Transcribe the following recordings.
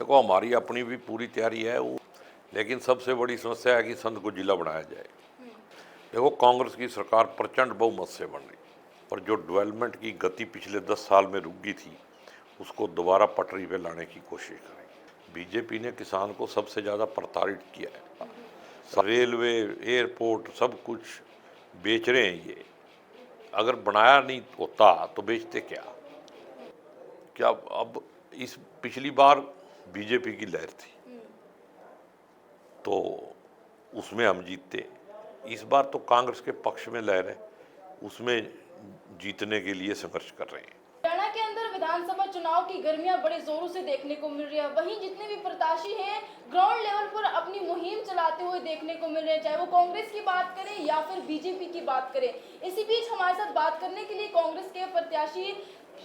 देखो, हमारी अपनी भी पूरी तैयारी है वो, लेकिन सबसे बड़ी समस्या है कि संघ को जिला बनाया जाए। देखो, कांग्रेस की सरकार प्रचंड बहुमत से बन रही, और जो डेवलपमेंट की गति पिछले 10 साल में रुक गई थी उसको दोबारा पटरी पे लाने की कोशिश करें। बीजेपी ने किसान को सबसे ज़्यादा प्रताड़ित किया है। रेलवे, एयरपोर्ट सब कुछ बेच रहे हैं ये। अगर बनाया नहीं होता तो बेचते क्या? क्या अब इस पिछली बार बीजेपी की लहर थी तो उसमें हम जीतते। इस बार तो कांग्रेस के पक्ष में लहर है, उसमें जीतने के लिए संघर्ष कर रहे हैं। हरियाणा के अंदर विधानसभा चुनाव की गर्मियां बड़े जोरों से देखने को मिल रही है। वहीं जितने भी प्रत्याशी हैं ग्राउंड लेवल पर अपनी मुहिम चलाते हुए देखने को मिल रहे हैं, चाहे वो कांग्रेस की बात करें या फिर बीजेपी की बात करें। इसी बीच हमारे साथ बात करने के लिए कांग्रेस के प्रत्याशी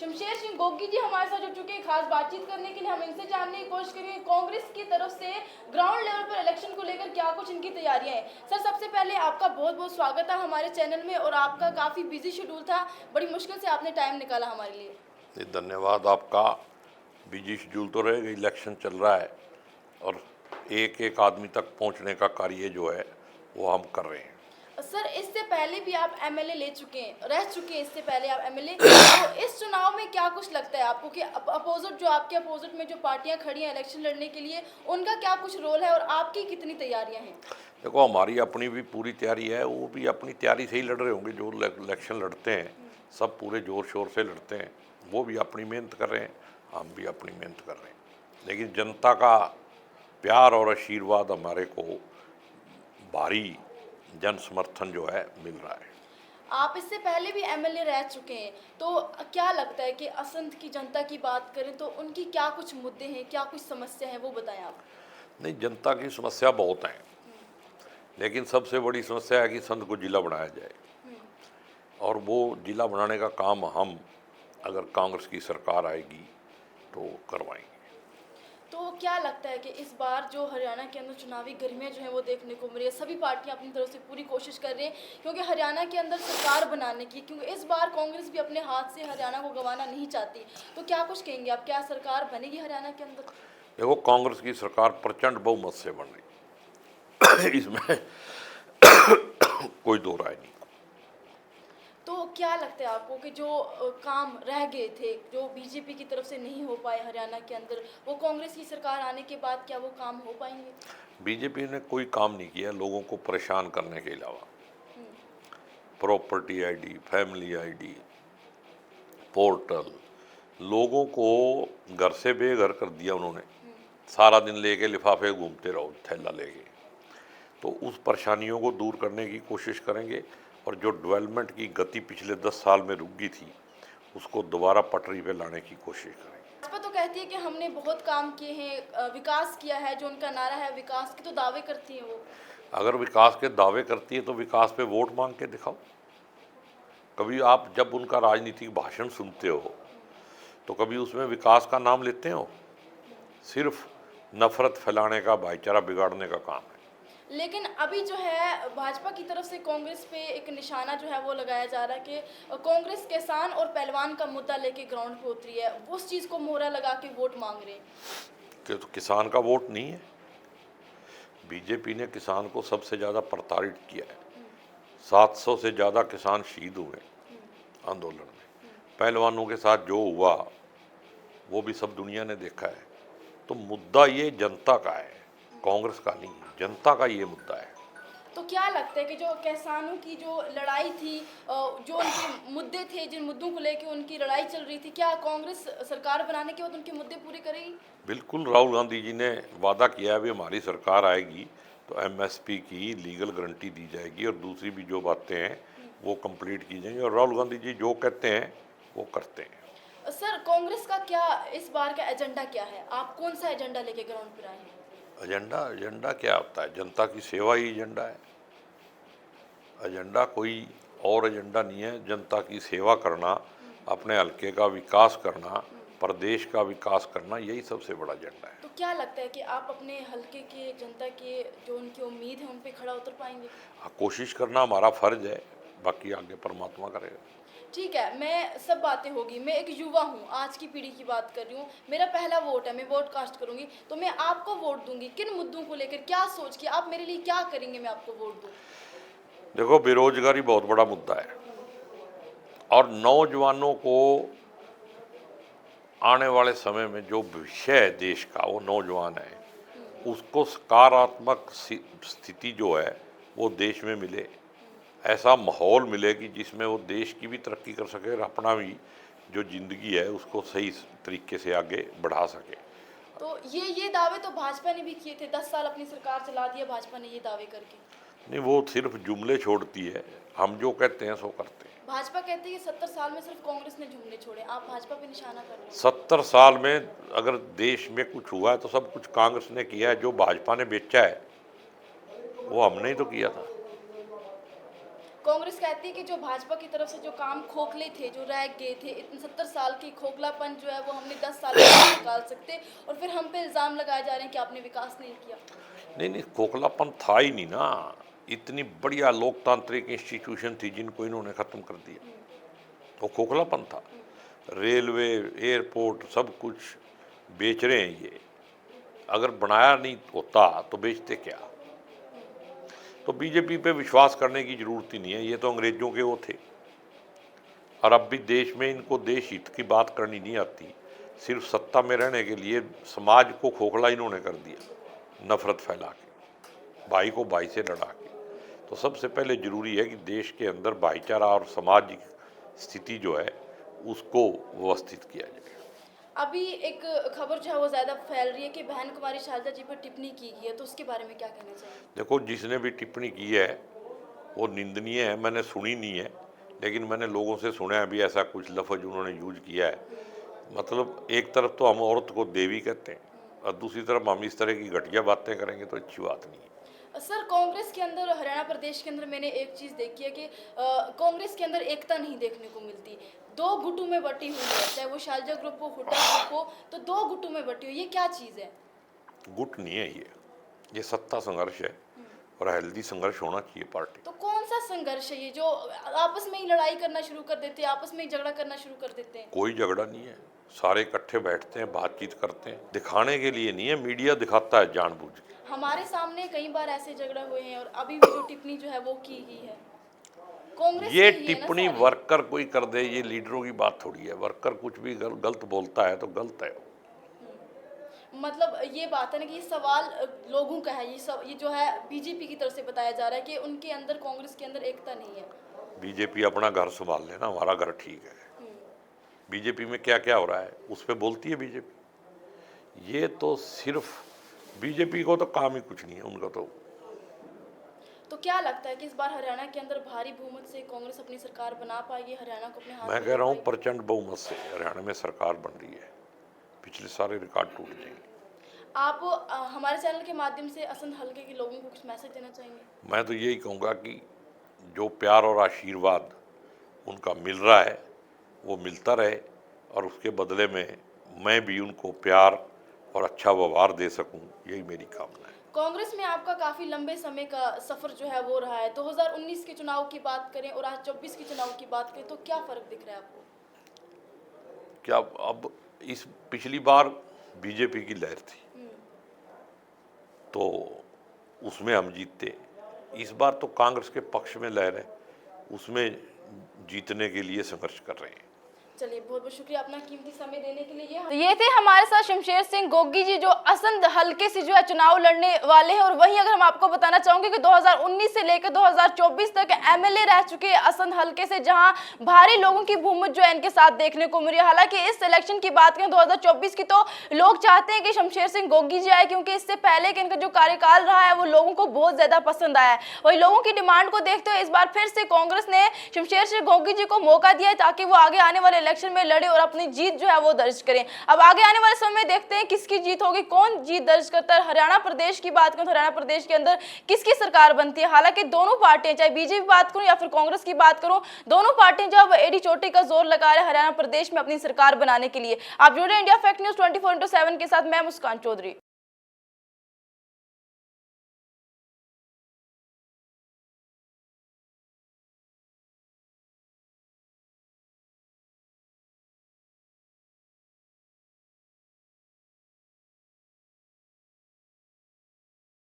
शमशेर सिंह गोगी जी हमारे साथ जुड़ चुके हैं। खास बातचीत करने के लिए हम इनसे जानने की कोशिश करेंगे कांग्रेस की तरफ से ग्राउंड लेवल पर इलेक्शन को लेकर क्या कुछ इनकी तैयारियां हैं। सर, सबसे पहले आपका बहुत बहुत स्वागत है हमारे चैनल में, और आपका काफ़ी बिजी शेड्यूल था, बड़ी मुश्किल से आपने टाइम निकाला हमारे लिए। धन्यवाद आपका। बिजी शेड्यूल तो रहेगा, इलेक्शन चल रहा है और एक एक आदमी तक पहुंचने का कार्य जो है वो हम कर रहे हैं। सर, इससे पहले भी आप एमएलए ले चुके हैं, रह चुके हैं इससे पहले आप एमएलए, तो इस चुनाव में क्या कुछ लगता है आपको कि अपोजिट जो आपके अपोजिट में जो पार्टियां खड़ी हैं इलेक्शन लड़ने के लिए, उनका क्या कुछ रोल है और आपकी कितनी तैयारियां हैं? देखो, हमारी अपनी भी पूरी तैयारी है, वो भी अपनी तैयारी से ही लड़ रहे होंगे। जो इलेक्शन लड़ते हैं सब पूरे जोर शोर से लड़ते हैं, वो भी अपनी मेहनत कर रहे हैं, हम भी अपनी मेहनत कर रहे हैं। लेकिन जनता का प्यार और आशीर्वाद हमारे को भारी जन समर्थन जो है मिल रहा है। आप इससे पहले भी एमएलए रह चुके हैं, तो क्या लगता है कि असंध की जनता की बात करें तो उनकी क्या कुछ मुद्दे हैं, क्या कुछ समस्या है, वो बताएं आप। नहीं, जनता की समस्या बहुत है, लेकिन सबसे बड़ी समस्या है कि संघ को जिला बनाया जाए, और वो जिला बनाने का काम हम, अगर कांग्रेस की सरकार आएगी तो करवाएंगे। तो क्या लगता है कि इस बार जो हरियाणा के अंदर चुनावी गर्मियाँ जो हैं वो देखने को मिल रही है, सभी पार्टियां अपनी तरफ से पूरी कोशिश कर रही हैं क्योंकि हरियाणा के अंदर सरकार बनाने की, क्योंकि इस बार कांग्रेस भी अपने हाथ से हरियाणा को गंवाना नहीं चाहती, तो क्या कुछ कहेंगे आप, क्या सरकार बनेगी हरियाणा के अंदर? देखो, कांग्रेस की सरकार प्रचंड बहुमत से बन रही इसमें कोई दो राय नहीं। तो क्या लगता है आपको कि जो काम रह गए थे, जो बीजेपी की तरफ से नहीं हो पाए हरियाणा के अंदर, वो कांग्रेस की सरकार आने के बाद क्या वो काम हो पाएंगे? बीजेपी ने कोई काम नहीं किया लोगों को परेशान करने के अलावा। Property ID, family ID, portal, लोगों को घर से बेघर कर दिया उन्होंने। सारा दिन लेके लिफाफे घूमते रहो, थैला लेके। तो उस परेशानियों को दूर करने की कोशिश करेंगे, और जो डेवलपमेंट की गति पिछले 10 साल में रुक गई थी उसको दोबारा पटरी पे लाने की कोशिश करेंगे। भाजपा तो कहती है कि हमने बहुत काम किए हैं, विकास किया है, जो उनका नारा है विकास के, तो दावे करती है वो। अगर विकास के दावे करती है तो विकास पे वोट मांग के दिखाओ। कभी आप जब उनका राजनीतिक भाषण सुनते हो तो कभी उसमें विकास का नाम लेते हो? सिर्फ नफरत फैलाने का, भाईचारा बिगाड़ने का काम है। लेकिन अभी जो है भाजपा की तरफ से कांग्रेस पे एक निशाना जो है वो लगाया जा रहा है कि कांग्रेस किसान और पहलवान का मुद्दा लेके ग्राउंड पे उतरी है, उस चीज़ को मोहरा लगा के वोट मांग रहे हैं। कि तो किसान का वोट नहीं है। बीजेपी ने किसान को सबसे ज़्यादा प्रताड़ित किया है। 700 से ज़्यादा किसान शहीद हुए आंदोलन में। पहलवानों के साथ जो हुआ वो भी सब दुनिया ने देखा है। तो मुद्दा ये जनता का है, कांग्रेस का नहीं, जनता का ये मुद्दा है। तो क्या लगता है कि जो किसानों की जो लड़ाई थी, जो उनके मुद्दे थे, जिन मुद्दों को लेकर उनकी लड़ाई चल रही थी, क्या कांग्रेस सरकार बनाने के बाद उनके मुद्दे पूरे करेगी? बिल्कुल, राहुल गांधी जी ने वादा किया है, अभी हमारी सरकार आएगी तो एमएसपी की लीगल गारंटी दी जाएगी, और दूसरी भी जो बातें हैं वो कंप्लीट की जाएंगी, और राहुल गांधी जी जो कहते हैं वो करते हैं। सर, कांग्रेस का क्या इस बार का एजेंडा क्या है? आप कौन सा एजेंडा लेके ग्राउंड पर आए हैं? एजेंडा एजेंडा क्या होता है? जनता की सेवा ही एजेंडा है। एजेंडा कोई और एजेंडा नहीं है। जनता की सेवा करना, अपने हल्के का विकास करना, प्रदेश का विकास करना, यही सबसे बड़ा एजेंडा है। तो क्या लगता है कि आप अपने हल्के के जनता के जो उनकी उम्मीद है उन पे खड़ा उतर पाएंगे? हाँ, कोशिश करना हमारा फर्ज है, बाकी आगे परमात्मा करेगा। ठीक है, मैं सब बातें होगी, मैं एक युवा हूँ, आज की पीढ़ी की बात कर रही हूँ, मेरा पहला वोट है, मैं वोट कास्ट करूंगी, तो मैं आपको वोट दूंगी किन मुद्दों को लेकर, क्या सोच के आप मेरे लिए क्या करेंगे, मैं आपको वोट दूँ। देखो, बेरोजगारी बहुत बड़ा मुद्दा है और नौजवानों को आने वाले समय में जो भविष्य है देश का, वो नौजवान है, उसको सकारात्मक स्थिति जो है वो देश में मिले, ऐसा माहौल मिले कि जिसमें वो देश की भी तरक्की कर सके और अपना भी जो ज़िंदगी है उसको सही तरीके से आगे बढ़ा सके। तो ये दावे तो भाजपा ने भी किए थे, 10 साल अपनी सरकार चला दिया भाजपा ने ये दावे करके। नहीं, वो सिर्फ जुमले छोड़ती है, हम जो कहते हैं सो करते हैं। भाजपा कहती है कि 70 साल में सिर्फ कांग्रेस ने जुमले छोड़े, आप भाजपा पे निशाना कर रहे हैं। 70 साल में अगर देश में कुछ हुआ है तो सब कुछ कांग्रेस ने किया है, जो भाजपा ने बेचा है वो हमने ही तो किया था। कांग्रेस कहती है कि जो भाजपा की तरफ से जो काम खोखले थे, जो रह गए थे, इतने 70 साल की खोखलापन जो है वो हमने 10 साल में नहीं निकाल सकते, और फिर हम पे इल्ज़ाम लगाए जा रहे हैं कि आपने विकास नहीं किया। नहीं नहीं, खोखलापन था ही नहीं ना, इतनी बढ़िया लोकतांत्रिक इंस्टीट्यूशन थी जिनको इन्होंने ख़त्म कर दिया, तो खोखलापन था। रेलवे, एयरपोर्ट, सब कुछ बेच रहे हैं ये, अगर बनाया नहीं होता तो बेचते क्या। तो बीजेपी पे विश्वास करने की ज़रूरत ही नहीं है, ये तो अंग्रेजों के वो थे। और अब भी देश में इनको देश हित की बात करनी नहीं आती, सिर्फ सत्ता में रहने के लिए समाज को खोखला इन्होंने कर दिया, नफरत फैला के, भाई को भाई से लड़ा के। तो सबसे पहले ज़रूरी है कि देश के अंदर भाईचारा और सामाजिक स्थिति जो है उसको व्यवस्थित किया जाए। अभी एक खबर जो है वो ज़्यादा फैल रही है कि बहन कुमारी शारदा जी पर टिप्पणी की गई है, तो उसके बारे में क्या कहना चाहिए। देखो, जिसने भी टिप्पणी की है वो निंदनीय है, मैंने सुनी नहीं है, लेकिन मैंने लोगों से सुना है भी ऐसा कुछ लफ्ज़ उन्होंने यूज किया है। मतलब एक तरफ तो हम औरत को देवी कहते हैं और दूसरी तरफ हम इस तरह की घटिया बातें करेंगे तो अच्छी बात नहीं है। सर, कांग्रेस के अंदर, हरियाणा प्रदेश के अंदर मैंने एक चीज़ देखी है कि कांग्रेस के अंदर एकता नहीं देखने को मिलती, दो गुटों में बटी हुई है, चाहे वो शालजा ग्रुप हो, हुड्डा ग्रुप हो, तो दो गुटों में बटी हुई, ये क्या चीज़ है। गुट नहीं है ये सत्ता संघर्ष है और हेल्दी संघर्ष होना चाहिए पार्टी। तो कौन सा संघर्ष है ये जो आपस में ही लड़ाई करना शुरू कर देते हैं, आपस में ही झगड़ा करना शुरू कर देते हैं। कोई झगड़ा नहीं है, सारे इकट्ठे बैठते हैं, बातचीत करते हैं, दिखाने के लिए नहीं है, मीडिया दिखाता है जानबूझ के। हमारे सामने कई बार ऐसे झगड़ा हुए हैं और अभी भी जो टिप्पणी जो है वो की गई है कांग्रेस ये की ही है ना टिप्पणी सारी। वर्कर कोई कर दे, ये लीडरों की बात थोड़ी है। वर्कर कुछ भी गलत बोलता है तो गलत है। मतलब ये बात है ना कि ये सवाल लोगों का है, ये जो है बीजेपी की तरफ से बताया जा रहा है कि उनके अंदर, कांग्रेस के अंदर एकता नहीं है। बीजेपी अपना घर संभाल लेना, हमारा घर ठीक है। बीजेपी में क्या क्या हो रहा है उस पर बोलती है बीजेपी। ये तो सिर्फ बीजेपी को तो काम ही कुछ नहीं है उनका। तो क्या लगता है कि इस बार हरियाणा के अंदर भारी बहुमत से कांग्रेस अपनी सरकार बना पाएगी, हरियाणा को अपने हाथ मैं में कह रहा हूँ ले पाएगी? प्रचंड बहुमत से हरियाणा में सरकार बन रही है, पिछले सारे रिकॉर्ड टूट जाएंगे। आप हमारे चैनल के माध्यम से असंध हलके के लोगों को कुछ मैसेज देना चाहेंगे। मैं तो यही कहूँगा कि जो प्यार और आशीर्वाद उनका मिल रहा है वो मिलता रहे और उसके बदले में मैं भी उनको प्यार और अच्छा व्यवहार दे सकूं, यही मेरी कामना है। कांग्रेस में आपका काफ़ी लंबे समय का सफ़र जो है वो रहा है, 2019 के चुनाव की बात करें और आज 24 के चुनाव की बात करें तो क्या फ़र्क दिख रहा है आपको। क्या अब इस पिछली बार बीजेपी की लहर थी तो उसमें हम जीतते, इस बार तो कांग्रेस के पक्ष में लहर है, उसमें जीतने के लिए संघर्ष कर रहे हैं। चलिए, बहुत बहुत शुक्रिया अपना कीमती समय देने के लिए। तो ये थे हमारे साथ शमशेर सिंह गोगी जी, जो असंध हलके से जो है चुनाव लड़ने वाले हैं। और वहीं अगर हम आपको बताना चाहूंगे कि 2019 से लेकर 2024 तक एमएलए रह चुके हैं असंध हलके से, जहां भारी लोगों की बहुमत जो है इनके साथ देखने को मिली है। हालांकि इस इलेक्शन की बात करें 2024 की, तो लोग चाहते हैं कि शमशेर सिंह गोगी जी आए, क्योंकि इससे पहले कि इनका जो कार्यकाल रहा है वो लोगों को बहुत ज्यादा पसंद आया है। वही लोगों की डिमांड को देखते हुए इस बार फिर से कांग्रेस ने शमशेर सिंह गोगी जी को मौका दिया है ताकि वो आगे आने वाले इलेक्शन में लड़े और अपनी जीत जो है वो दर्ज करें। अब आगे आने वाले समय में देखते हैं किसकी जीत होगी, कौन जीत दर्ज करता है। हरियाणा प्रदेश की बात करें तो हरियाणा प्रदेश के अंदर किसकी सरकार बनती है। हालांकि दोनों पार्टियां, चाहे बीजेपी बात करूं या फिर कांग्रेस की बात करूं, दोनों पार्टियां जो है एडी चोटी का जोर लगा रहे हैं हरियाणा प्रदेश में अपनी सरकार बनाने के लिए। आप जुड़े इंडिया फैक्ट न्यूज 24/7 के साथ, मैं मुस्कान चौधरी।